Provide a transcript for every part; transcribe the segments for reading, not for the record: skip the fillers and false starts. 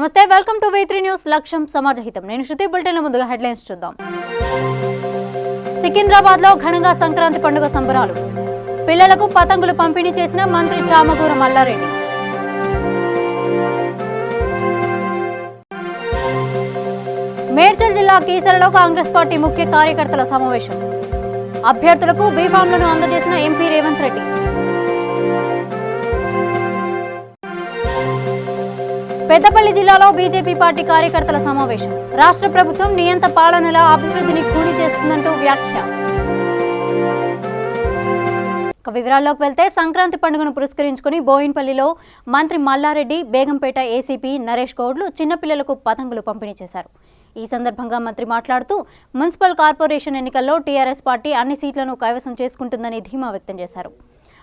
నమస్తే, welcome to V3 news. లక్ష్యం సమాజహితం. నేను శృతి. బులెటిన్ ముందుగా హెడ్లైన్స్ చూద్దాం. సికింద్రాబాద్ లో ఘనంగా సంక్రాంతి పండుగ సంబరాలు. పిల్లలకు పతంగులు పంపిణీ చేసిన మంత్రి చామకూర మల్లారెడ్డి. మేడ్చల్ జిల్లా కీసరలో కాంగ్రెస్ పార్టీ ముఖ్య కార్యకర్తల సమావేశం. అభ్యర్థులకు బీఫామ్లను అందజేసిన ఎంపీ రేవంత్ రెడ్డి. పెద్దపల్లి జిల్లాలో బీజేపీ పార్టీ కార్యకర్తల సమావేశం. రాష్ట్ర ప్రభుత్వం నియంత పాలనల అభివృద్ధిని కూలి చేస్తుందంటూ వ్యాఖ్య. వివరాల్లోకి వెళ్తే సంక్రాంతి పండుగను పురస్కరించుకుని బోయిన్పల్లిలో మంత్రి మల్లారెడ్డి, బేగంపేట ఏసీపీ నరేష్ గౌడ్లు చిన్నపిల్లలకు పతంగులు పంపిణీ చేశారు. ఈ సందర్భంగా మంత్రి మాట్లాడుతూ మున్సిపల్ కార్పొరేషన్ ఎన్నికల్లో టీఆర్ఎస్ పార్టీ అన్ని సీట్లను కైవసం చేసుకుంటుందని ధీమా వ్యక్తం చేశారు.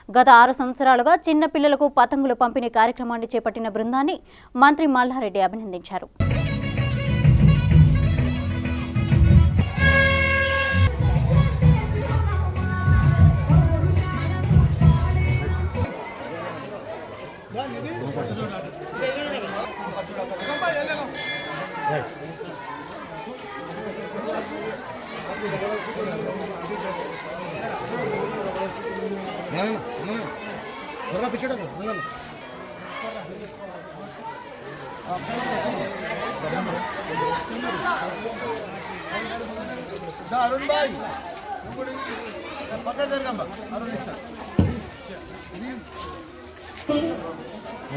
గత 6 సంవత్సరాలుగా చిన్న పిల్లలకు పతంగులు పంపిణీ కార్యక్రమాన్ని చేపట్టిన బృందాన్ని మంత్రి మల్లారెడ్డి అభినందించారు. अरुण भाई पकड़ जरगम्बा अरुण इस्ता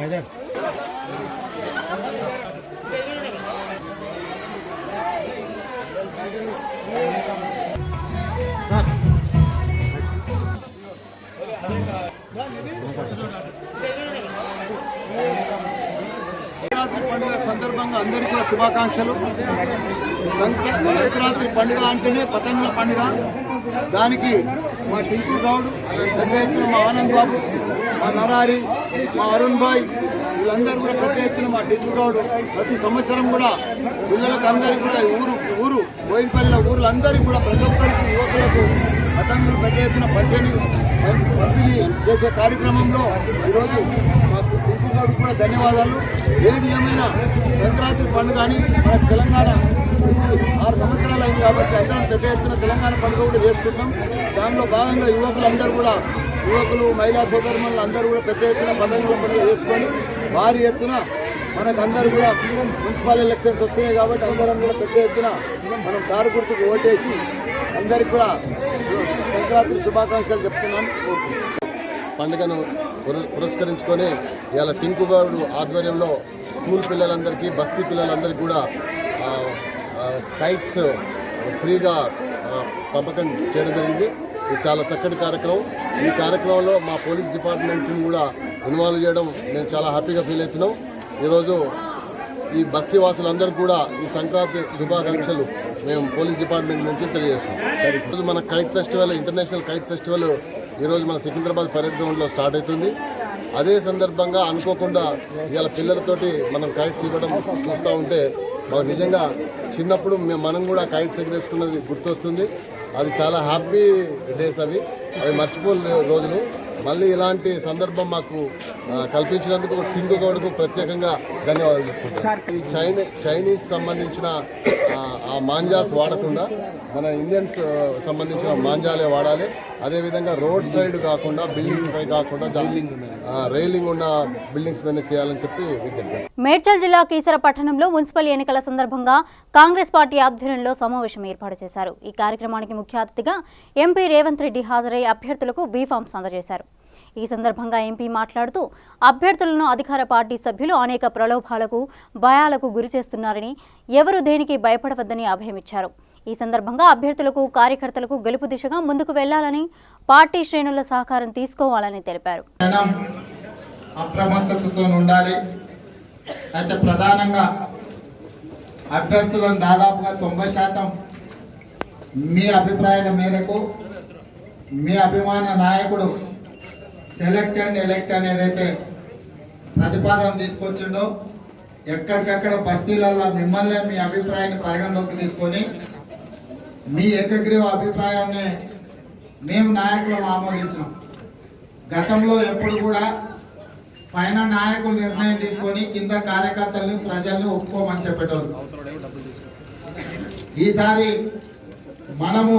इधर పండుగ సందర్భంగా అందరికీ కూడా శుభాకాంక్షలు. సంక్రాంతి పండుగ అంటేనే పతంగుల పండుగ. దానికి మా టింకు గౌడ్, పెద్ద ఎత్తున మా ఆనంద్ బాబు, మా నరారి, మా అరుణ్ భాయ్, వీళ్ళందరూ కూడా పెద్ద ఎత్తున మా టింకు గౌడ్ ప్రతి సంవత్సరం కూడా పిల్లలకు అందరికీ కూడా ఊరు బోయినపల్లిలో ఊర్లందరికీ కూడా ప్రతి ఒక్కరికి యువకులకు పతంగులు పెద్ద ఎత్తున పంపిణీ చేసే కార్యక్రమంలో ఈరోజు మాకు టింకు గౌడ్ కూడా ధన్యవాదాలు. ఏది ఏమైనా సంక్రాంతి పండుగ అని మన తెలంగాణ 6 సంవత్సరాలు అయింది కాబట్టి అందరం పెద్ద ఎత్తున తెలంగాణ పండుగ కూడా చేసుకుంటాం. దానిలో భాగంగా యువకులు మహిళా సోదరులు అందరూ కూడా పెద్ద ఎత్తున పతంగుల పండుగ చేసుకొని భారీ ఎత్తున మనకు అందరూ కూడా మున్సిపల్ ఎలక్షన్స్ వస్తున్నాయి కాబట్టి అందరం కూడా పెద్ద ఎత్తున మనం కారు గుర్తుకు ఓటేసి అందరికీ కూడా సంక్రాంతి శుభాకాంక్షలు చెప్తున్నాను. పండుగను పురస్కరించుకొని ఇవాళ టింకు గౌడ్ ఆధ్వర్యంలో స్కూల్ పిల్లలందరికీ, బస్తీ పిల్లలందరికీ కూడా కైట్స్ ఫ్రీగా పంపకం చేయడం జరిగింది. ఇది చాలా చక్కటి కార్యక్రమం. ఈ కార్యక్రమంలో మా పోలీస్ డిపార్ట్మెంట్ని కూడా ఇన్వాల్వ్ చేయడం నేను చాలా హ్యాపీగా ఫీల్ అవుతున్నాం. ఈరోజు ఈ బస్తీ వాసులందరికీ కూడా ఈ సంక్రాంతి శుభాకాంక్షలు మేము పోలీస్ డిపార్ట్మెంట్ నుంచి తెలియజేస్తున్నాం. ఈరోజు మన kite festival, international kite festival ఈరోజు మన సికింద్రాబాద్ పరేడ్ గ్రౌండ్లో స్టార్ట్ అవుతుంది. అదే సందర్భంగా అనుకోకుండా ఇవాళ పిల్లలతోటి మనం కైట్స్ ఇవ్వడం చూస్తూ ఉంటే మాకు నిజంగా చిన్నప్పుడు మనం కూడా కైట్స్ ఎగరేసుకున్నది గుర్తొస్తుంది. అది చాలా హ్యాపీ డేస్. అవి మర్చిపోలే రోజులు. మళ్ళీ ఇలాంటి సందర్భం మాకు కల్పించినందుకు టింకు గౌడ్కు ప్రత్యేకంగా ధన్యవాదాలు చెప్పుకుంటాం. ఈ చైనీస్ సంబంధించిన ఆ మాంజాస్ వాడకుండా మన ఇండియన్స్ సంబంధించిన మాంజాలే వాడాలి. అదేవిధంగా రోడ్ సైడ్ కాకుండా, బిల్డింగ్ పై కాకుండా రైలింగ్ ఉన్న బిల్డింగ్స్ పైన చేయాలని చెప్పి విజ్ఞప్తి. మేడ్చల్ జిల్లా కీసర పట్టణంలో మున్సిపల్ ఎన్నికల సందర్భంగా కాంగ్రెస్ పార్టీ ఆధ్వర్యంలో సమావేశం ఏర్పాటు చేశారు. ఈ కార్యక్రమానికి ముఖ్య అతిథిగా ఎంపీ రేవంత్ రెడ్డి హాజరై అభ్యర్థులకు బీఫామ్స్ అందజేశారు. ఈ సందర్భంగా ఎంపీ మాట్లాడుతూ అభ్యర్థులను అధికార పార్టీ సభ్యులు అనేక ప్రలోభాలకు, భయాలకు గురి చేస్తున్నారని, ఎవరు దేనికి భయపడవద్దని అభయమిచ్చారు. ఈ సందర్భంగా అభ్యర్థులకు, కార్యకర్తలకు గెలుపు దిశగా ముందుకు వెళ్లాలని, పార్టీ శ్రేణుల సహకారం తీసుకోవాలని తెలిపారు. అప్రమత్తతతో ఉండాలి. అయితే ప్రధానంగా అభ్యర్థులను దాదాపుగా 90% మీ అభిప్రాయాల మేరకు మీ అభిమాన నాయకుడు సెలెక్ట్ అండ్ ఎలెక్ట్ అని ఏదైతే ప్రతిపాదన తీసుకొచ్చిండో ఎక్కడికక్కడ బస్తీలలో మిమ్మల్ని మీ అభిప్రాయాన్ని పరిగణలోకి తీసుకొని మీ ఏకగ్రీవ అభిప్రాయాన్ని మేము నాయకులను ఆమోదించినాం. గతంలో ఎప్పుడు కూడా పైన నాయకులు నిర్ణయం తీసుకొని కింద కార్యకర్తలను ప్రజల్ని ఒప్పుకోమని చెప్పేటోళ్ళు. ఈసారి మనము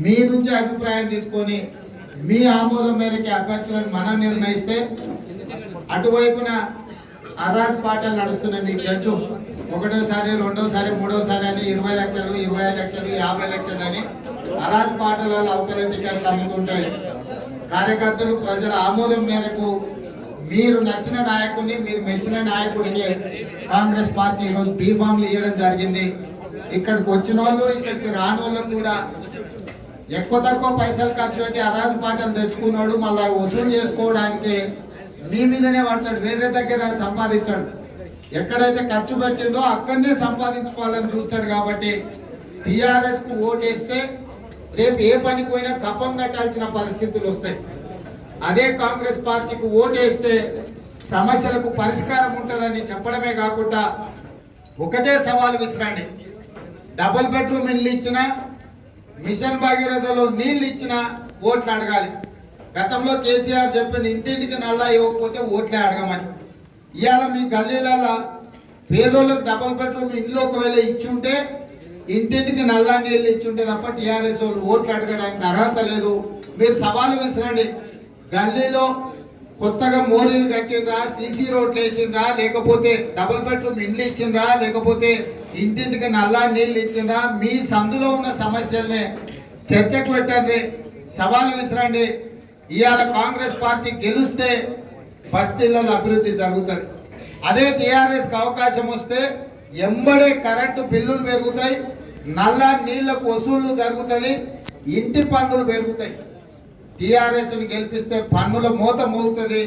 మీ నుంచి అభిప్రాయం తీసుకొని మీ ఆమోదం మేరకు అభ్యర్థులను మనం నిర్ణయిస్తే అటువైపున అరాజ్ పాటలు నడుస్తున్నాయి. మీకు తెలుసు, ఒకటోసారి రెండోసారి మూడోసారి అని 20 లక్షలు 25 లక్షలు 50 లక్షలు అని అరాజ్ పాటలలో అవతల టికెట్లు అమ్ముతుంటాయి. కార్యకర్తలు ప్రజల ఆమోదం మేరకు మీరు నచ్చిన నాయకుడిని, మీరు మెచ్చిన నాయకుడికి కాంగ్రెస్ పార్టీ ఈరోజు బీఫామ్లు ఇవ్వడం జరిగింది. ఇక్కడికి వచ్చిన వాళ్ళు, ఇక్కడికి రాని వాళ్ళకు కూడా ఎక్కువ తక్కువ పైసలు ఖర్చు పెట్టి అరాజు పాటలు తెచ్చుకున్నాడు మళ్ళీ వసూలు చేసుకోవడానికి మీ మీదనే పడతాడు, వేరే దగ్గర సంపాదించాడు. ఎక్కడైతే ఖర్చు పెట్టిందో అక్కడనే సంపాదించుకోవాలని చూస్తాడు. కాబట్టి టీఆర్ఎస్కు ఓటేస్తే రేపు ఏ పనికి పోయినా కప్పం కట్టాల్సిన పరిస్థితులు వస్తాయి. అదే కాంగ్రెస్ పార్టీకి ఓటేస్తే సమస్యలకు పరిష్కారం ఉంటుందని చెప్పడమే కాకుండా ఒకటే సవాల్ విసిరండి. డబుల్ బెడ్రూమ్ ఇల్లు ఇచ్చినా, మిషన్ భగీరథలో నీళ్లు ఇచ్చినా ఓట్లు అడగాలి. గతంలో కేసీఆర్ చెప్పిన ఇంటింటికి నల్లా ఇవ్వకపోతే ఓట్లే అడగమని. ఇవాళ మీ గల్లీలలో పేదోళ్ళకి డబుల్ బెడ్రూమ్ ఇల్లు ఒకవేళ ఇచ్చుంటే, ఇంటింటికి నల్లా నీళ్ళు ఇచ్చుంటే తప్ప టీఆర్ఎస్ వాళ్ళు ఓట్లు అడగడానికి అర్హత లేదు. మీరు సవాలు విసిరండి. గల్లీలో కొత్తగా మోరీలు కట్టిండ్రా, సీసీ రోడ్లు వేసిండ్రా, లేకపోతే డబుల్ బెడ్రూమ్ ఇండ్లు ఇచ్చిండ్రా, లేకపోతే ఇంటింటికి నల్లా నీళ్ళు ఇచ్చిండ్రా, మీ సందులో ఉన్న సమస్యల్ని చర్చకు పెట్టండి, సవాలు విసిరండి. ఇవాళ కాంగ్రెస్ పార్టీ గెలిస్తే బస్తీలలో అభివృద్ధి జరుగుతుంది. అదే టీఆర్ఎస్కి అవకాశం వస్తే ఎంబడే కరెంటు బిల్లులు పెరుగుతాయి, నల్లా నీళ్లకు వసూళ్లు జరుగుతుంది, ఇంటి పన్నులు పెరుగుతాయి. టీఆర్ఎస్ని గెలిపిస్తే పన్నుల మూత మోగుతుంది,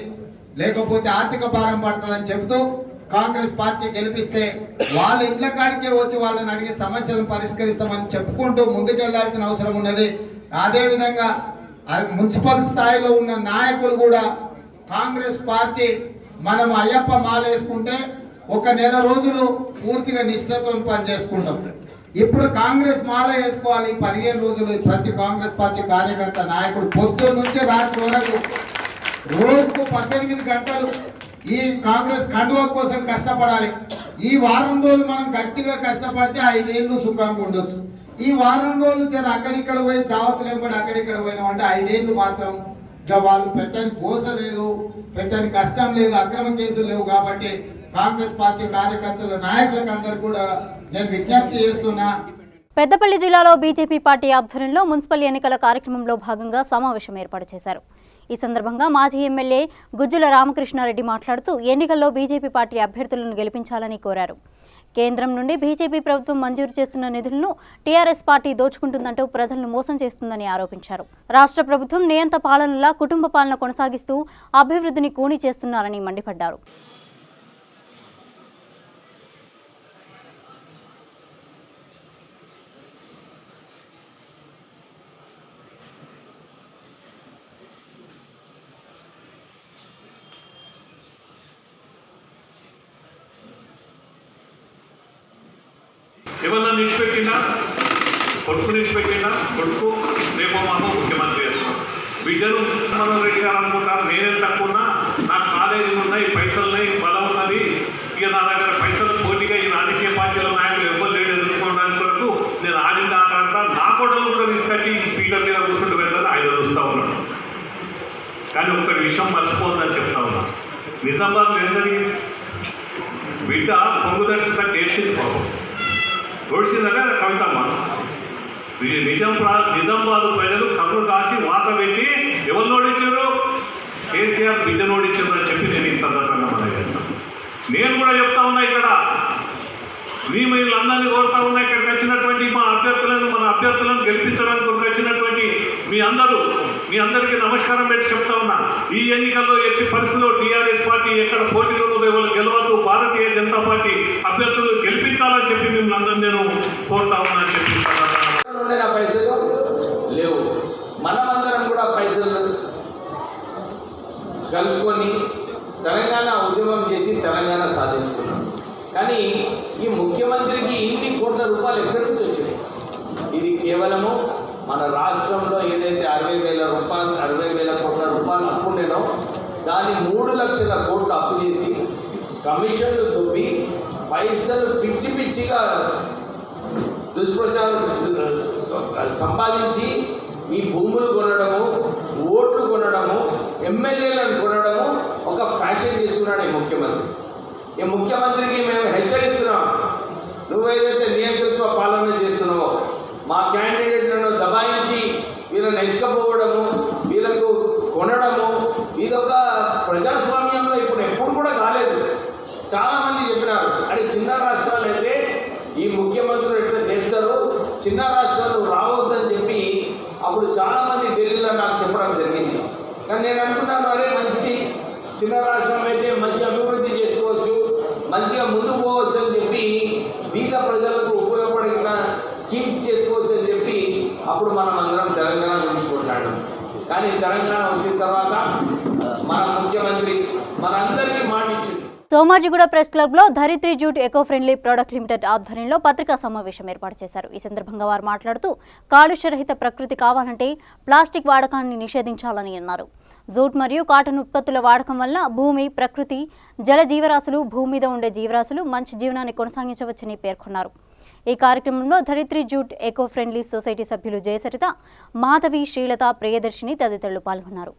లేకపోతే ఆర్థిక భారం పడుతుందని చెబుతూ కాంగ్రెస్ పార్టీ గెలిపిస్తే వాళ్ళ ఇంట్ల కాడికే వచ్చి వాళ్ళని అడిగే సమస్యలను పరిష్కరిస్తామని చెప్పుకుంటూ ముందుకెళ్లాల్సిన అవసరం ఉన్నది. అదేవిధంగా మున్సిపల్ స్థాయిలో ఉన్న నాయకులు కూడా కాంగ్రెస్ పార్టీ మనం అయ్యప్ప మాల వేసుకుంటే 1 నెల రోజులు పూర్తిగా నిష్ఠతో పనిచేసుకుంటాం. ఇప్పుడు కాంగ్రెస్ మాల వేసుకోవాలి 15 రోజులు. ప్రతి కాంగ్రెస్ పార్టీ కార్యకర్త నాయకుడు పొద్దున్న నుంచి రాత్రి వరకు రోజుకు 18 గంటలు ఈ కాంగ్రెస్ కండువా కోసం కష్టపడాలి. ఈ వారం రోజులు మనం గట్టిగా కష్టపడితే 5 ఏళ్ళు సుఖంగా ఉండొచ్చు. ఈ వారం రోజులు జర అక్కడిక్కడ పోయి దావతులు ఎంబడి అక్కడిక్కడ పోయినామంటే 5 ఏళ్ళు మాత్రం వాళ్ళు పెట్టని కోస లేదు, పెట్టని కష్టం లేదు, అక్రమ కేసులు లేవు. కాబట్టి కాంగ్రెస్ పార్టీ కార్యకర్తల నాయకులకు అందరూ కూడా నేను విజ్ఞప్తి చేస్తున్నా. పెద్దపల్లి జిల్లాలో బీజేపీ పార్టీ ఆధ్వర్యంలో మున్సిపల్ ఎన్నికల కార్యక్రమంలో భాగంగా సమావేశం ఏర్పాటు చేశారు. ఈ సందర్భంగా మాజీ ఎమ్మెల్యే గుజ్జుల రామకృష్ణారెడ్డి మాట్లాడుతూ ఎన్నికల్లో బీజేపీ పార్టీ అభ్యర్థులను గెలిపించాలని కోరారు. కేంద్రం నుండి బీజేపీ ప్రభుత్వం మంజూరు చేస్తున్న నిధులను టీఆర్ఎస్ పార్టీ దోచుకుంటుందంటూ ప్రజలను మోసం చేస్తుందని ఆరోపించారు. రాష్ట్ర ప్రభుత్వం నియంత పాలనలా కుటుంబ పాలన కొనసాగిస్తూ అభివృద్ధిని కూని చేస్తున్నారని మండిపడ్డారు. ఎవరన్నా నిలిచిపెట్టినా కొడుకు నిలిచిపెట్టినా కొడుకు రేపో మామో ముఖ్యమంత్రి చేస్తున్నాం. బిడ్డను మనోహర్ రెడ్డి గారు అనుకుంటారు నేనేం తక్కువన్నా నాకు కాలేజీలు ఉన్నాయి, పైసలు ఉన్నాయి, బలం ఉన్నది, ఇక నా దగ్గర పైసలు పోటీగా ఈ రాజకీయ పార్టీల నాయకులు ఎవరు లేడు ఎదుర్కోవడానికి కొరకు నేను ఆడింది ఆట ఆడతా, నా కొడుకు కూడా తీసుకొచ్చి పీటర్ మీద కూర్చుంటూ పెడతాను ఆయన చూస్తూ ఉన్నాడు. కానీ ఒక్కటి విషయం మర్చిపోతుందని చెప్తా ఉన్నా. నిజామాబాద్లో ఏం జరిగింది? బిడ్డ పొంగుదర్శిత ఏడ్చింది బాబు, ఓడిసిందనే కవితమ్మ. నిజామాబాద్ ప్రజలు కథలు కాసి వాత పెట్టి ఎవరు ఓడించారు? కేసీఆర్ బిడ్డను ఓడించారు అని చెప్పి నేను ఈ సందర్భంగా మనం చేస్తాను. నేను కూడా చెప్తా ఉన్నా, ఇక్కడ వీళ్ళందరినీ కోరుతా ఉన్నా, ఇక్కడికి వచ్చినటువంటి మా అభ్యర్థులను మన అభ్యర్థులను గెలిపించడానికి వచ్చినటువంటి మీ అందరికీ నమస్కారం పెట్టి చెప్తా ఉన్నా. ఈ ఎన్నికల్లో ఎట్టి పరిస్థితుల్లో టీఆర్ఎస్ పార్టీ ఎక్కడ పోటీలో ఉన్నదో ఎవరు గెలవద్దు, భారతీయ జనతా పార్టీ అభ్యర్థులు గెలిపించాలని చెప్పి మిమ్మల్ని అందరూ నేను కోరుతా ఉన్నా అని చెప్పి. పైసలు లేవు, మనమందరం కూడా పైసలు కలుపుకొని తెలంగాణ ఉద్యమం చేసి తెలంగాణ సాధించుకున్నాం. కానీ ఈ ముఖ్యమంత్రికి ఇన్ని కోట్ల రూపాయలు ఎక్కడి నుంచి వచ్చినాయి? ఇది కేవలము మన రాష్ట్రంలో ఏదైతే 60,000 కోట్ల రూపాయలు అప్పుండేనో దాన్ని 3 లక్షల కోట్లు అప్పు చేసి కమిషన్లు దొబ్బి పైసలు పిచ్చి పిచ్చిగా దుష్ప్రచారం సంపాదించి ఈ భూములు కొనడము, ఓట్లు కొనడము, ఎమ్మెల్యేలను కొనడము ఒక ఫ్యాషన్ చేసుకున్నాడు ఈ ముఖ్యమంత్రి. ఈ ముఖ్యమంత్రికి మేము హెచ్చరిస్తున్నాం, నువ్వేదైతే నియంతృత్వ పాలన చేస్తున్నావో మా క్యాండిడేట్లను దబాయించి వీళ్ళని ఎత్తుకపోవడము, వీళ్ళకు కొనడము, ఇదొక ప్రజాస్వామ్యంలో ఇప్పుడు ఎప్పుడు కూడా కాలేదు. చాలామంది చెప్పినారు, అరే చిన్న రాష్ట్రాలు అయితే ఈ ముఖ్యమంత్రులు ఎట్లా చేస్తారు, చిన్న రాష్ట్రాలు రావద్దని చెప్పి అప్పుడు చాలామంది ఢిల్లీలో నాకు చెప్పడం జరిగింది. కానీ నేను అనుకున్నాను, అరే మంచిది, చిన్న రాష్ట్రం అయితే మంచి అభివృద్ధి చేసుకోవచ్చు, మంచిగా ముందుకు పోవచ్చు అని చెప్పి, బీద ప్రజలకు ఉపయోగపడిన స్కీమ్స్ చేసుకోవచ్చు అని చెప్పి అప్పుడు మనం అందరం తెలంగాణ గురించి కొట్లాడాం. కానీ తెలంగాణ వచ్చిన తర్వాత మన ముఖ్యమంత్రి మనందరికీ మాట ఇచ్చింది. సోమాజిగూడ ప్రెస్ క్లబ్ లో Dharitri jute eco friendly product limited ఆధ్వర్యంలో పత్రికా సమావేశం ఏర్పాటు చేశారు. ఈ సందర్భంగా వారు మాట్లాడుతూ కాలుష్యరహిత ప్రకృతి కావాలంటే ప్లాస్టిక్ వాడకాన్ని నిషేధించాలని అన్నారు. జూట్ మరియు కాటన్ ఉత్పత్తుల వాడకం వల్ల భూమి, ప్రకృతి, జల జీవరాశులు, భూమి మీద ఉండే జీవరాశులు మంచి జీవనాన్ని కొనసాగించవచ్చని పేర్కొన్నారు. ఈ కార్యక్రమంలో ధరిత్రి జూట్ ఎకో ఫ్రెండ్లీ సొసైటీ సభ్యులు జయసరిత, మాధవి, శ్రీలత, ప్రియదర్శిని తదితరులు పాల్గొన్నారు.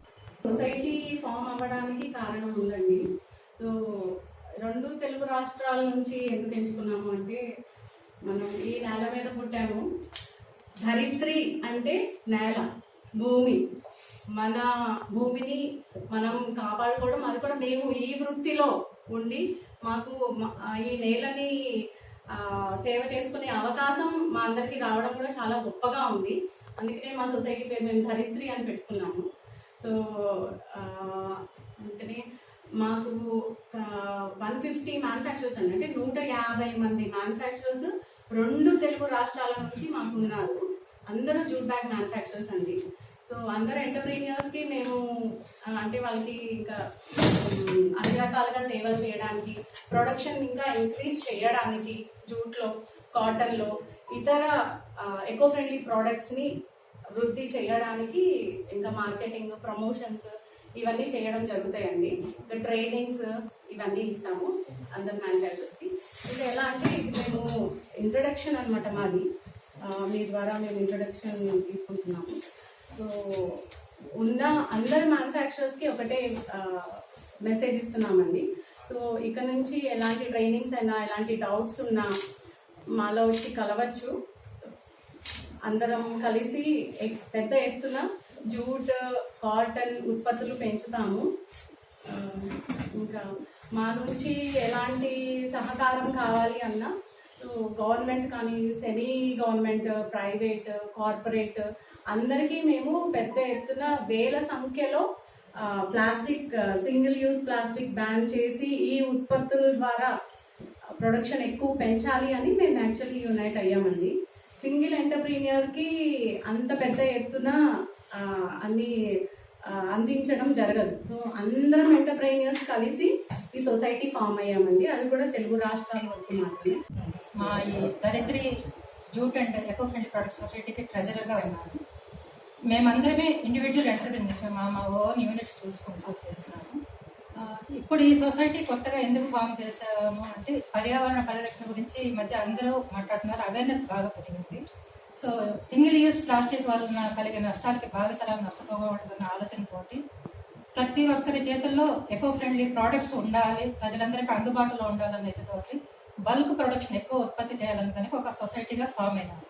సొసైటీ ఫామ్ అవ్వడానికి కారణం ఉందండి. సో 2 తెలుగు రాష్ట్రాల నుంచి ఎందుకు ఎంచుకున్నాము అంటే, మనం ఈ నేల మీద పుట్టాము. ధరిత్రి అంటే నేల, భూమి. మన భూమిని మనం కాపాడుకోవడం, అది కూడా మేము ఈ వృత్తిలో ఉండి మాకు ఈ నేలని సేవ చేసుకునే అవకాశం మా అందరికీ రావడం కూడా చాలా గొప్పగా ఉంది. అందుకనే మా సొసైటీ పేరు మేము ధరిత్రి అని పెట్టుకున్నాము. సో అందుకనే మాకు 150 మ్యానుఫ్యాక్చరర్స్ అండి, అంటే 150 మంది మ్యానుఫ్యాక్చరర్స్ 2 తెలుగు రాష్ట్రాల నుంచి మాకు ఉన్నారు. అందరూ జూట్ బ్యాగ్ మ్యానుఫ్యాక్చరర్స్ అండి. సో అందరు ఎంటర్ప్రీనియర్స్కి మేము అంటే వాళ్ళకి ఇంకా అన్ని రకాలుగా సేవలు చేయడానికి, ప్రొడక్షన్ ఇంకా ఇంక్రీజ్ చేయడానికి, జూట్లో, కాటన్లో ఇతర ఎకో ఫ్రెండ్లీ ప్రోడక్ట్స్ని వృద్ధి చేయడానికి ఇంకా మార్కెటింగ్, ప్రమోషన్స్ ఇవన్నీ చేయడం జరుగుతాయండి. ఇంకా ట్రైనింగ్స్ ఇవన్నీ ఇస్తాము అందరు మ్యానుఫ్యాక్చరర్స్కి. ఇది ఎలా అంటే, ఇది మేము ఇంట్రడక్షన్ అనమాట మాది. మీ ద్వారా మేము ఇంట్రడక్షన్ తీసుకుంటున్నాము. సో ఉన్న అందరు మ్యానుఫ్యాక్చరర్స్కి ఒకటే మెసేజ్ ఇస్తున్నామండి. సో ఇక్కడ నుంచి ఎలాంటి ట్రైనింగ్స్ అయినా, ఎలాంటి డౌట్స్ ఉన్నా మాలో వచ్చి కలవచ్చు. అందరం కలిసి పెద్ద ఎత్తున జూట్, కాటన్ ఉత్పత్తులు పెంచుతాము. ఇంకా మా నుంచి ఎలాంటి సహకారం కావాలి అన్నా, గవర్నమెంట్ కానీ, సెమీ గవర్నమెంట్, ప్రైవేట్, కార్పొరేట్ అందరికీ మేము పెద్ద ఎత్తున వేల సంఖ్యలో plastic, single use plastic ban చేసి ఈ ఉత్పత్తుల ద్వారా ప్రొడక్షన్ ఎక్కువ పెంచాలి అని మేము యాక్చువల్లీ యునైట్ అయ్యామండి. సింగిల్ ఎంటర్ప్రీనియర్కి అంత పెద్ద ఎత్తున అన్ని అందించడం జరగదు. సో అందరం ఎంటర్ప్రైనర్స్ కలిసి ఈ సొసైటీ ఫామ్ అయ్యామండి. అది కూడా తెలుగు రాష్ట్రాల వరకు మాత్రమే. మా ఈ Dharitri jute and eco friendly product సొసైటీకి ట్రెజరర్గా ఉన్నాను. మేమందరమే ఇండివిజువల్ ఎంటర్ప్రెన్యూర్స్, మా ఓన్ యూనిట్స్ చూసుకుంటూ చేస్తున్నాము. ఇప్పుడు ఈ సొసైటీ కొత్తగా ఎందుకు ఫామ్ చేసాము అంటే, పర్యావరణ పరిరక్షణ గురించి ఈ మధ్య అందరూ మాట్లాడుతున్నారు, అవేర్నెస్ బాగా పెరిగింది. సో సింగిల్ యూజ్ ప్లాస్టిక్ వలన కలిగే నష్టాలకి భావితరాలు నష్టపోకూడదన్న ఆలోచనతోటి ప్రతి ఒక్కరి చేతుల్లో ఎకో ఫ్రెండ్లీ ప్రోడక్ట్స్ ఉండాలి, ప్రజలందరికీ అందుబాటులో ఉండాలన్న ఇదితోటి బల్క్ ప్రొడక్షన్ ఎక్కువ ఉత్పత్తి చేయాలనుకుని ఒక సొసైటీగా ఫామ్ అయినాం.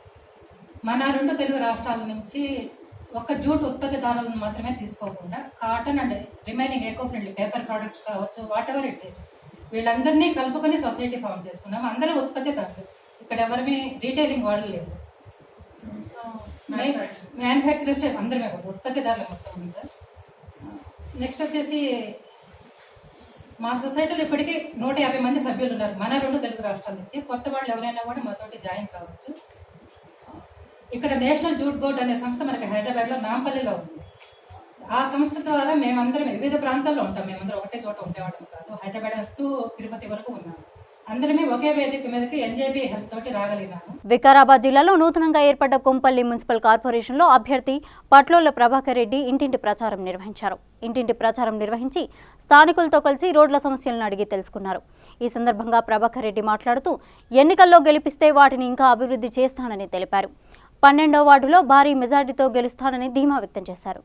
మన 2 తెలుగు రాష్ట్రాల నుంచి ఒక జూట్ ఉత్పత్తిదారులను మాత్రమే తీసుకోకుండా cotton and remaining eco friendly paper products కావచ్చు, వాట్ ఎవర్ ఇట్ ఈస్, వీళ్ళందరినీ కలుపుకొని సొసైటీ ఫామ్ చేసుకున్నాం. అందరూ ఉత్పత్తిదారులు, ఇక్కడ ఎవరిని రీటైలింగ్ వాళ్ళు లేదు, మ్యానుఫ్యాక్చరర్స్ అందరమే కదా, ఉత్పత్తిదారులు మొత్తం ఉంటారు. నెక్స్ట్ వచ్చేసి మా సొసైటీలో ఇప్పటికీ 150 మంది సభ్యులు ఉన్నారు మన 2 తెలుగు రాష్ట్రాల నుంచి. కొత్త వాళ్ళు ఎవరైనా కూడా మాతోటి జాయిన్ కావచ్చు. ఇక్కడ నేషనల్ జూట్ బోర్డ్ అనే సంస్థ మనకి హైదరాబాద్లో నాంపల్లిలో ఉంది. ఆ సంస్థ ద్వారా మేమందరం వివిధ ప్రాంతాల్లో ఉంటాం. మేమందరం ఒకటే చోట ఉండేవాళ్ళం కాదు, హైదరాబాద్ టు తిరుపతి వరకు ఉన్నాం. అందరమే ఒకే వేదిక మీదకి ఎన్జేబీ హెల్త్ తోటి రాగలిగాము. వికారాబాద్ జిల్లాలో నూతనంగా ఏర్పడ్డ కొంపల్లి మున్సిపల్ కార్పొరేషన్లో అభ్యర్థి పట్లోళ్ల ప్రభాకర్ రెడ్డి ఇంటింటి ప్రచారం నిర్వహించారు. ఇంటింటి ప్రచారం నిర్వహించి స్థానికులతో కలిసి రోడ్ల సమస్యలను అడిగి తెలుసుకున్నారు. ఈ సందర్భంగా ప్రభాకర్ రెడ్డి మాట్లాడుతూ ఎన్నికల్లో గెలిపిస్తే వాటిని ఇంకా అభివృద్ధి చేస్తానని తెలిపారు. 12వ వార్డులో భారీ మెజార్టీతో గెలుస్తానని ధీమా వ్యక్తం చేశారు.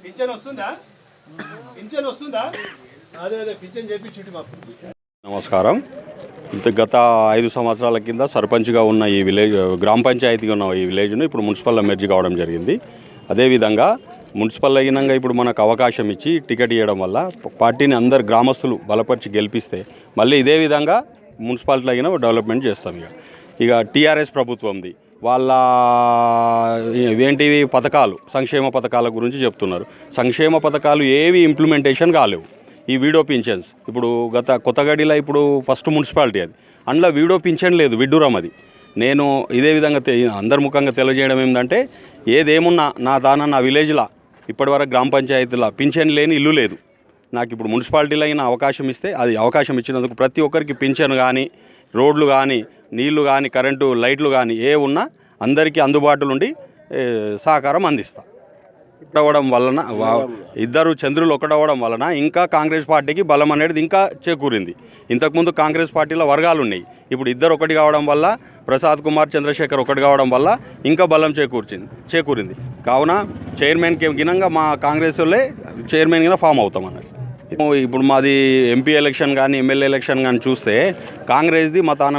పింఛన్ వస్తుందా? పింఛన్ వస్తుందా? అదే పింఛన్ చేపించుంటే మాకు. నమస్కారం. గత 5 సంవత్సరాల కింద సర్పంచ్గా ఉన్న ఈ విలేజ్, గ్రామ పంచాయతీగా ఉన్న ఈ విలేజ్ను ఇప్పుడు మున్సిపల్ ఎమర్జీ కావడం జరిగింది. అదేవిధంగా మున్సిపల్ అయినంగా ఇప్పుడు మనకు అవకాశం ఇచ్చి టికెట్ ఇవ్వడం వల్ల పార్టీని అందరు గ్రామస్తులు బలపరిచి గెలిపిస్తే మళ్ళీ ఇదే విధంగా మున్సిపాలిటీ అయినా డెవలప్మెంట్ చేస్తాం. ఇక టీఆర్ఎస్ ప్రభుత్వంది వాళ్ళ ఏంటివి పథకాలు, సంక్షేమ పథకాల గురించి చెప్తున్నారు. సంక్షేమ పథకాలు ఏవి ఇంప్లిమెంటేషన్ కాలేవు. ఈ వీడియో పింఛన్స్ ఇప్పుడు కొత్తగడిలో ఇప్పుడు ఫస్ట్ మున్సిపాలిటీ అది, అందులో వీడియో పింఛన్ లేదు, విడ్డూరం అది. నేను ఇదే విధంగా అందరి ముఖంగా తెలియజేయడం ఏంటంటే ఏదేమున్నా నా విలేజ్లో ఇప్పటివరకు గ్రామ పంచాయతీలో పింఛన్ లేని ఇల్లు లేదు. నాకు ఇప్పుడు మున్సిపాలిటీలో అయినా అవకాశం ఇస్తే, అది అవకాశం ఇచ్చినందుకు ప్రతి ఒక్కరికి పింఛన్ కానీ, రోడ్లు కానీ, నీళ్లు కానీ, కరెంటు లైట్లు కానీ ఏ ఉన్నా అందరికీ అందుబాటులో ఉండి సహకారం అందిస్తా. ఒకటవడం వలన ఇద్దరు చంద్రులు ఒకటవడం వలన ఇంకా కాంగ్రెస్ పార్టీకి బలం అనేది ఇంకా చేకూరింది. ఇంతకుముందు కాంగ్రెస్ పార్టీలో వర్గాలు ఉన్నాయి, ఇప్పుడు ఇద్దరు ఒకటి కావడం వల్ల, ప్రసాద్ కుమార్ చంద్రశేఖర్ ఒకటి కావడం వల్ల ఇంకా బలం చేకూరింది. కావున చైర్మన్కి గినంగా మా కాంగ్రెస్ వాళ్ళే చైర్మన్గా ఫామ్ అవుతాం అన్నట్టు. ఇప్పుడు మాది ఎంపీ ఎలక్షన్ కానీ ఎమ్మెల్యే ఎలక్షన్ కానీ చూస్తే కాంగ్రెస్ది మా తాన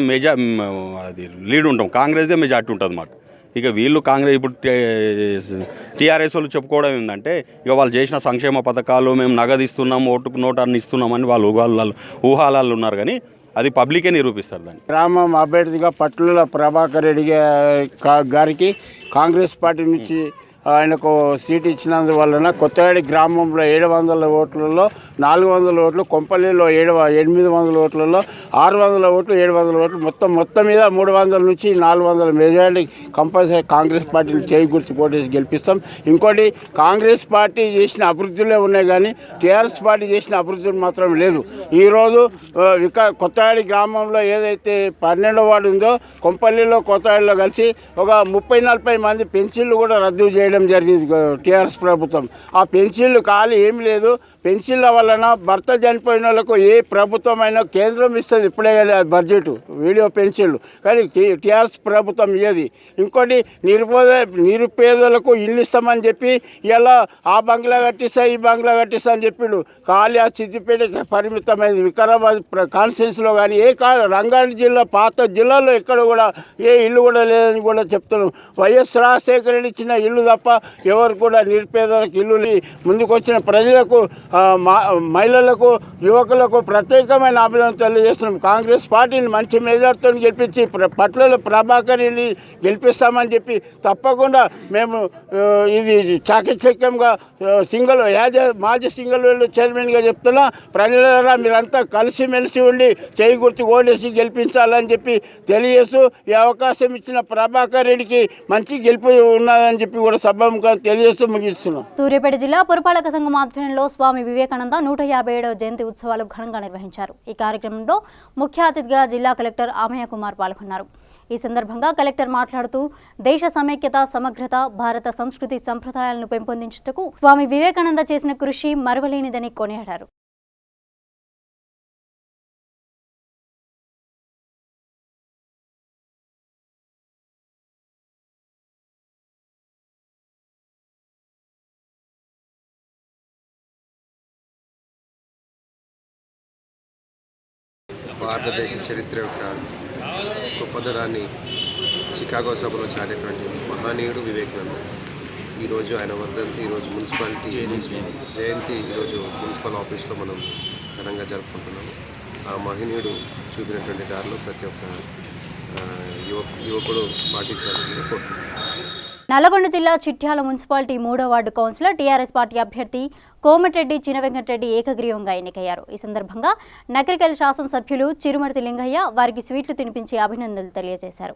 అది లీడ్ ఉంటాం, కాంగ్రెస్దే మెజార్టీ ఉంటుంది మాకు. ఇక వీళ్ళు కాంగ్రెస్ ఇప్పుడు టీఆర్ఎస్ వాళ్ళు చెప్పుకోవడం ఏంటంటే ఇక వాళ్ళు చేసిన సంక్షేమ పథకాలు మేము నగదు ఇస్తున్నాం, ఓటుకు నోటాన్ని ఇస్తున్నామని వాళ్ళు ఊహాలు ఉన్నారు. కానీ అది పబ్లికే నిరూపిస్తారు దాన్ని. గ్రామం అభ్యర్థిగా పట్లోళ్ల ప్రభాకర్ రెడ్డి గారికి కాంగ్రెస్ పార్టీ నుంచి ఆయనకు సీటు ఇచ్చినందువలన కొత్తగడి గ్రామంలో 700 ఓట్లలో 400 ఓట్లు, కొంపల్లిలో 800 ఓట్లలో 600 ఓట్లు, 700 ఓట్లు, మొత్తం మీద 300 నుంచి 400 మెజారిటీ కంపల్సరీ కాంగ్రెస్ పార్టీని చేయి గుర్తు కోటేసి గెలిపిస్తాం. ఇంకోటి, కాంగ్రెస్ పార్టీ చేసిన అభివృద్ధులే ఉన్నాయి కానీ టీఆర్ఎస్ పార్టీ చేసిన అభివృద్ధులు మాత్రం లేదు. ఈరోజు కొత్తగడి గ్రామంలో ఏదైతే 12వ వార్డు ఉందో కొంపల్లిలో కొత్తగడిలో కలిసి ఒక 30-40 మంది పెన్షన్లు కూడా రద్దు చేయడం జరిగింది టీఆర్ఎస్ ప్రభుత్వం. ఆ పెన్షన్లు ఖాళీ ఏమి లేదు. పెన్షన్ల వలన భర్త చనిపోయిన వాళ్ళకు ఏ ప్రభుత్వం అయినా కేంద్రం ఇస్తుంది, ఇప్పుడే బడ్జెట్ వీడియో పెన్షన్లు, కానీ టీఆర్ఎస్ ప్రభుత్వం ఇయ్యది. ఇంకోటి, నిరుపేదలకు ఇల్లు ఇస్తామని చెప్పి ఇలా ఆ బంగ్లా కట్టిస్తా ఈ బంగ్లా కట్టిస్తా అని చెప్పిండు. ఖాళీ ఆ సిద్దిపేట పరిమితమైంది. వికారాబాద్ కాన్స్టిట్యూన్సీలో కానీ రంగారెడ్డి జిల్లా పాత జిల్లాలో ఎక్కడ కూడా ఏ ఇల్లు కూడా లేదని కూడా చెప్తున్నాం. వైఎస్ రాజశేఖర రెడ్డి ఇచ్చిన ఇల్లు తప్ప ఎవరు కూడా నిరుపేదలకు ఇల్లు ముందుకు వచ్చిన ప్రజలకు, మహిళలకు, యువకులకు ప్రత్యేకమైన అభినందన తెలియజేస్తున్నాం. కాంగ్రెస్ పార్టీని మంచి మెజార్టీతో గెలిపించి పట్లోళ్ల ప్రభాకర్ రెడ్డిని గెలిపిస్తామని చెప్పి తప్పకుండా మేము ఇది చాకచక్యంగా మాజీ సింగిల్ విండో చైర్మన్గా చెప్తున్నా. ప్రజలారా మీరంతా కలిసిమెలిసి ఉండి చేయి గుర్తు ఓడేసి గెలిపించాలని చెప్పి తెలియజేస్తూ ఈ అవకాశం ఇచ్చిన ప్రభాకర్ రెడ్డికి మంచి గెలుపు ఉన్నదని చెప్పి కూడా సభాముఖంగా తెలియజేస్తూ ముగిస్తున్నాం. సూర్యాపేట జిల్లా పురపాలక సంఘం ఆధ్వర్యంలో స్వామి వివేకానంద 157వ జయంతి ఉత్సవాలు ఘనంగా నిర్వహించారు. ఈ కార్యక్రమంలో ముఖ్య అతిథిగా జిల్లా కలెక్టర్ ఆమయ్య కుమార్ పాల్గొన్నారు. ఈ సందర్భంగా కలెక్టర్ మాట్లాడుతూ దేశ సమైక్యత, సమగ్రత, భారత సంస్కృతి సంప్రదాయాలను పెంపొందించుటకు స్వామి వివేకానంద చేసిన కృషి మరువలేనిదని కొనియాడారు. భారతదేశ చరిత్ర యొక్క గొప్పదనాన్ని చికాగో సభలో చాటేటువంటి మహనీయుడు వివేకానంద. ఈరోజు ఆయన వర్ధంతి, ఈరోజు మున్సిపాలిటీ జయంతి ఈరోజు మున్సిపల్ ఆఫీస్లో మనం ఘనంగా జరుపుకుంటున్నాము. ఆ మహనీయుడు చూపినటువంటి దారిలో ప్రతి ఒక్క యువకుడు పాటించాల్సిందిగా కోరుతున్నాను. నల్లగొండ జిల్లా చిట్యాల మున్సిపాలిటీ 3వ వార్డు కౌన్సిలర్ టీఆర్ఎస్ పార్టీ అభ్యర్థి కోమటిరెడ్డి చినవెంకటరెడ్డి ఏకగ్రీవంగా ఎన్నికయ్యారు. ఈ సందర్భంగా నగరికల్ శాసనసభ్యులు చిరుమర్తి లింగయ్య వారికి స్వీట్లు తినిపించి అభినందనలు తెలియజేశారు.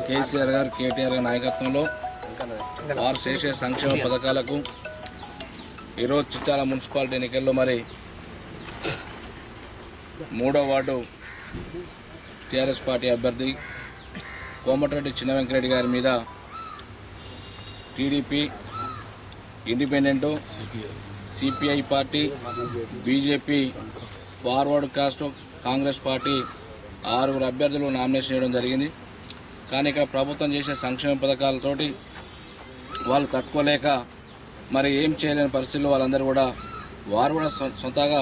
కేసీఆర్ గారు కేటీఆర్ గారి నాయకత్వంలో వారు చేసే సంక్షేమ పథకాలకు ఈరోజు చిట్యాల మున్సిపాలిటీ ఎన్నికల్లో మరి 3వ వార్డు టీఆర్ఎస్ పార్టీ అభ్యర్థి కోమటిరెడ్డి చినవెంకటరెడ్డి గారి మీద TDP, independent, CPI party, BJP, forward cost Congress party 6 అభ్యర్థులు నామినేషన్ చేయడం జరిగింది. కానీ ఇక్కడ ప్రభుత్వం చేసే సంక్షేమ పథకాలతోటి వాళ్ళు తట్టుకోలేక మరి ఏం చేయలేని పరిస్థితుల్లో వాళ్ళందరూ కూడా వారు కూడా సొంతగా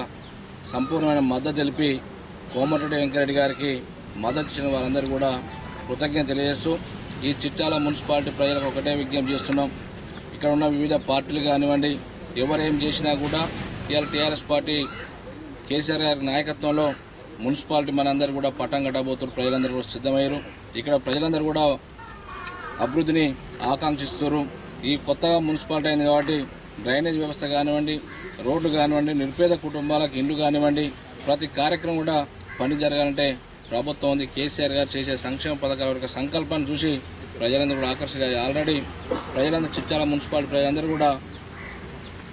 సంపూర్ణమైన మద్దతు తెలిపి కోమటిరెడ్డి వెంకరెడ్డి గారికి మద్దతు ఇచ్చిన వారందరూ కూడా కృతజ్ఞత తెలియజేస్తూ ఈ చిట్యాల మున్సిపాలిటీ ప్రజలకు ఒకటే విజ్ఞప్తి చేస్తున్నాం. ఇక్కడ ఉన్న వివిధ పార్టీలు కానివ్వండి, ఎవరేం చేసినా కూడా ఇవాళ టీఆర్ఎస్ పార్టీ కేసీఆర్ గారి నాయకత్వంలో మున్సిపాలిటీ మనందరూ కూడా పట్టం కట్టబోతున్నారు. ప్రజలందరూ కూడా సిద్ధమయ్యారు. ఇక్కడ ప్రజలందరూ కూడా అభివృద్ధిని ఆకాంక్షిస్తున్నారు. ఈ కొత్తగా మున్సిపాలిటీ అయింది కాబట్టి డ్రైనేజ్ వ్యవస్థ కానివ్వండి, రోడ్డు కానివ్వండి, నిరుపేద కుటుంబాలకు ఇండ్లు కానివ్వండి, ప్రతి కార్యక్రమం కూడా పని జరగాలంటే ప్రభుత్వం ఉంది. కేసీఆర్ గారు చేసే సంక్షేమ పథకాల యొక్క సంకల్పాన్ని చూసి ప్రజలందరూ కూడా ఆకర్షించారు. ఆల్రెడీ ప్రజలందరూ చిట్యాల మున్సిపాలిటీ ప్రజలందరూ కూడా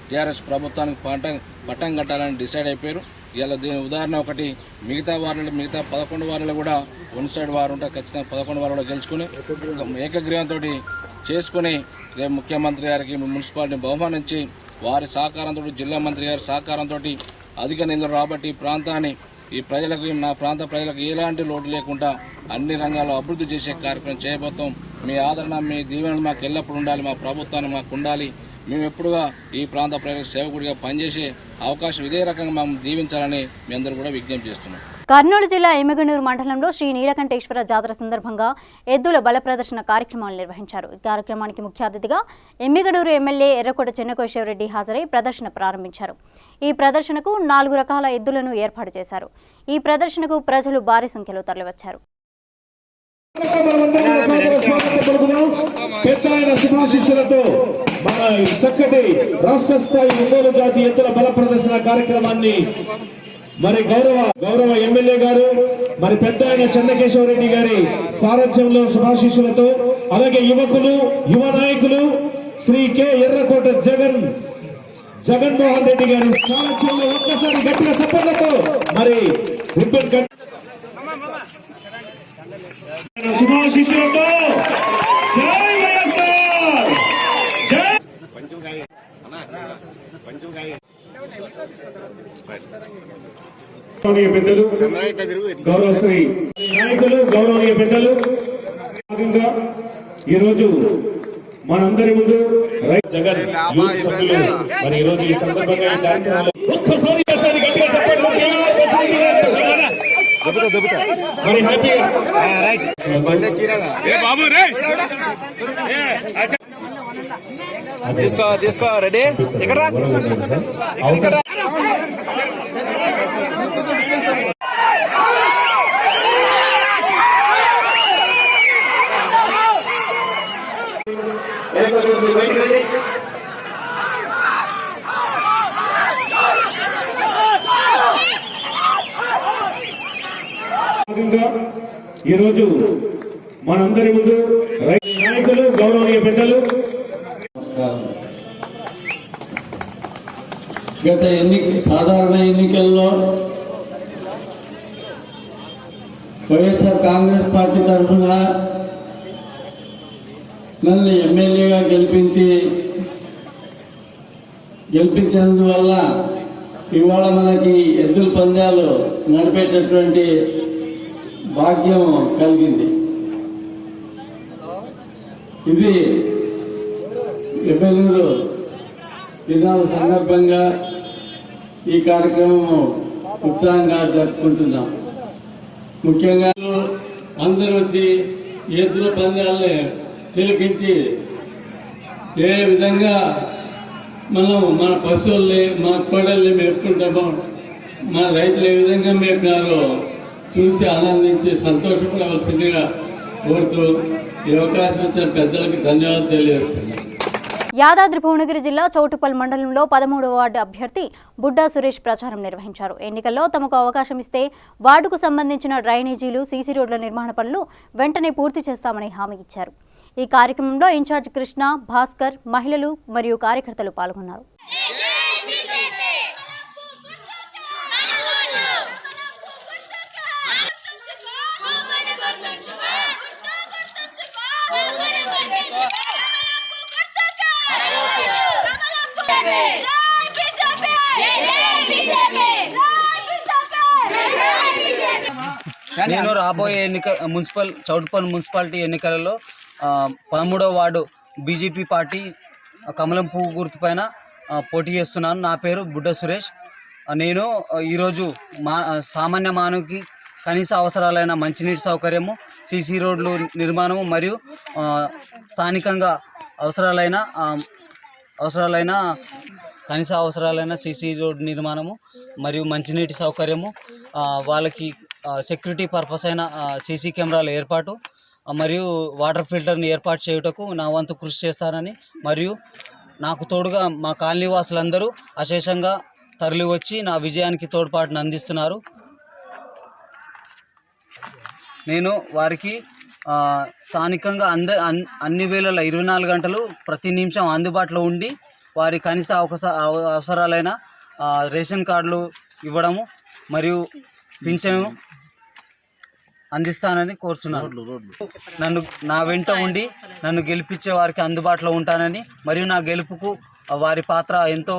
టీఆర్ఎస్ ప్రభుత్వానికి పట్టం కట్టాలని డిసైడ్ అయిపోయారు. ఇలా దీని ఉదాహరణ ఒకటి, మిగతా 11 వార్డులు కూడా వన్ సైడ్ వారు ఉంటే ఖచ్చితంగా 11 వార్డులో గెలుచుకుని ఏకగ్రీవంతో చేసుకుని రేపు ముఖ్యమంత్రి గారికి మున్సిపాలిటీని బహుమానించి వారి సహకారంతో, జిల్లా మంత్రి గారి సహకారంతో అధిక నిధులు రాబట్టి ఈ ప్రజలకు, నా ప్రాంత ప్రజలకు ఎలాంటి లోటు లేకుండా అన్ని రంగాల్లో అభివృద్ధి చేసే కార్యక్రమం చేయబోతాం. మీ ఆదరణ, మీ దీవెనలు మాకు ఎల్లప్పుడూ ఉండాలి. మా ప్రభుత్వాన్ని మాకు ఉండాలి. మేము ఎప్పుడుగా ఈ ప్రాంత ప్రజలకు సేవకుడిగా పనిచేసే అవకాశం ఇదే రకంగా మేము దీవించాలని మీ అందరూ కూడా విజ్ఞప్తి చేస్తున్నాం. కర్నూలు జిల్లా ఎమ్మిగనూరు మండలంలో శ్రీ నీలకంఠేశ్వర జాతర సందర్భంగా ఎద్దుల బల ప్రదర్శన కార్యక్రమాలు నిర్వహించారు. ఈ కార్యక్రమానికి ముఖ్య అతిథిగా ఎమ్మిగనూరు ఎమ్మెల్యే ఎర్రకోట చెన్నకేశవరెడ్డి హాజరై ప్రదర్శన ప్రారంభించారు. ఈ ప్రదర్శనకు 4 రకాల ఎద్దులను ఏర్పాటు చేశారు. ఈ ప్రదర్శనకు ప్రజలు భారీ సంఖ్యలో తరలివచ్చారు. శుభాశిస్సులతో మన చక్కటి రాష్ట్ర స్థాయి ఒంగోలు జాతి ఎద్దుల బల ప్రదర్శన కార్యక్రమాన్ని మరి గౌరవ ఎమ్మెల్యే గారు మరి పెద్ద ఆయన చెన్నకేశవరెడ్డి గారి సారథ్యంలో శుభాశిస్సులతో, అలాగే యువకులు, యువ నాయకులు శ్రీ కె ఎర్రకోట జగన్మోహన్ రెడ్డి గారి సారథ్యంలో ఒక్కసారి గట్టిగా చప్పట్లతో మరి రిబ్బన్ కట్ శుభాశిస్సులతో జై వైఎస్ఆర్, జై పెద్దలు, గౌరవశ్రీ నాయకులు, గౌరవనీయ పెద్దలు, ఈరోజు మనందరి ముందు జగన్ యూత్ సభ్యులు మరి ఈరోజు ఈ సందర్భంగా ఈ కార్యక్రమాలు ఒక్కసారి గట్టిగా చెప్పండి. మరి హ్యాపీగా తీసుకో రెడీ ఇక్కడ ఈరోజు మనందరి ముందు నాయకులు, గౌరవనీయ పెద్దలు, గత సాధారణ ఎన్నికల్లో వైఎస్ఆర్ కాంగ్రెస్ పార్టీ తరఫున నన్ను ఎమ్మెల్యేగా గెలిపించినందువల్ల ఇవాళ మనకి ఎద్దుల పందాలు నడిపేటటువంటి భాగ్యం కలిగింది. ఇది ఎమ్మెల్యేలు దినాల సందర్భంగా ఈ కార్యక్రమం ఉత్సాహంగా జరుపుకుంటున్నాం. ముఖ్యంగా అందరూ వచ్చి ఎద్దుల పందాలని తిలకించి ఏ విధంగా మనం మన పశువుల్ని, మన కోడల్ని మేపుకుంటామో, మన రైతులు ఏ విధంగా మేపినారో చూసి ఆనందించి సంతోషపడవలసిందిగా కోరుతూ ఈ అవకాశం ఇచ్చిన పెద్దలకు ధన్యవాదాలు తెలియజేస్తున్నాను. యాదాద్రి భువనగిరి జిల్లా చౌటుపల్ మండలంలో 13వ వార్డు అభ్యర్థి బుడ్డా సురేష్ ప్రచారం నిర్వహించారు. ఎన్నికల్లో తమకు అవకాశం ఇస్తే వార్డుకు సంబంధించిన డ్రైనేజీలు, సీసీ రోడ్ల నిర్మాణ పనులు వెంటనే పూర్తి చేస్తామని హామీ ఇచ్చారు. ఈ కార్యక్రమంలో ఇన్ఛార్జ్ కృష్ణ, భాస్కర్, మహిళలు మరియు కార్యకర్తలు పాల్గొన్నారు. నేను రాబోయే చౌటుపల్ మున్సిపాలిటీ ఎన్నికలలో 13వ వార్డు బీజేపీ పార్టీ కమలం పువ్వు గుర్తు పైన పోటీ చేస్తున్నాను. నా పేరు బుడ్డా సురేష్. నేను ఈరోజు సామాన్య మానవుకి కనీస అవసరాలైన మంచినీటి సౌకర్యము, సీసీ రోడ్లు నిర్మాణము మరియు స్థానికంగా కనీస అవసరాలైన సీసీ రోడ్ నిర్మాణము మరియు మంచినీటి సౌకర్యము, వాళ్ళకి సెక్యూరిటీ పర్పస్ అయిన సీసీ కెమెరాల ఏర్పాటు మరియు వాటర్ ఫిల్టర్ని ఏర్పాటు చేయుటకు నా వంతు కృషి చేస్తానని, మరియు నాకు తోడుగా మా కాలనీ వాసులందరూ అశేషంగా తరలి వచ్చి నా విజయానికి తోడ్పాటును అందిస్తున్నారు. నేను వారికి స్థానికంగా అన్ని వేళల 24 గంటలు ప్రతి నిమిషం అందుబాటులో ఉండి వారి కనీస అవసరాలైన రేషన్ కార్డులు ఇవ్వడము మరియు పింఛను అందిస్తానని కోరుతున్నాను. నా వెంట ఉండి నన్ను గెలిపించే వారికి అందుబాటులో ఉంటానని మరియు నా గెలుపుకు వారి పాత్ర ఎంతో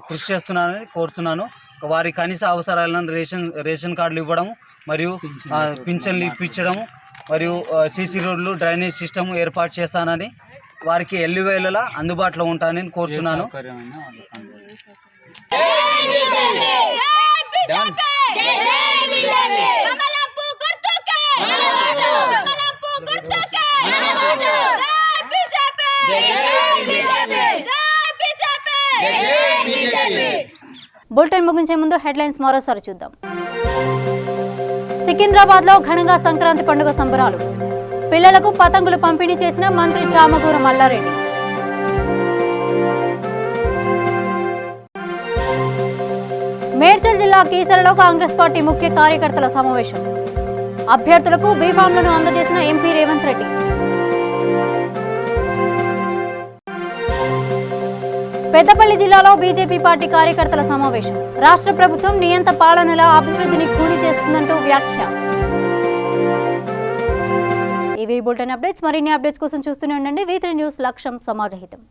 కృషి చేస్తున్నానని కోరుతున్నాను. వారి కనీస అవసరాలను రేషన్ కార్డులు ఇవ్వడం మరియు పింఛన్లు ఇప్పించడము మరియు సీసీ రోడ్లు, డ్రైనేజ్ సిస్టమ్ ఏర్పాటు చేస్తానని, వారికి ఎల్లువేళలా అందుబాటులో ఉంటానని కోరుతున్నాను. బులెటిన్ ముగించే ముందు హెడ్లైన్స్ మరోసారి చూద్దాం. సికింద్రాబాద్ లో ఘనంగా సంక్రాంతి పండుగ సంబరాలు. పిల్లలకు పతంగులు పంపిణీ చేసిన మంత్రి చామకూర మల్లారెడ్డి. మేడ్చల్ జిల్లా కీసరలో కాంగ్రెస్ పార్టీ ముఖ్య కార్యకర్తల సమావేశం. అభ్యర్థులకు బీఫామ్లను అందజేసిన ఎంపీ రేవంత్ రెడ్డి. పెద్దపల్లి జిల్లాలో బీజేపీ పార్టీ కార్యకర్తల సమావేశం. రాష్ట్ర ప్రభుత్వం నియంత పాలనల అభివృద్ధిని కూలి చేస్తుందంటూ వ్యాఖ్య. ఇవి బులెటిన్ అప్డేట్స్. మరిన్ని అప్డేట్స్ కోసం చూస్తూనే ఉండండి V3 న్యూస్. లక్ష్యం సమాజహితం.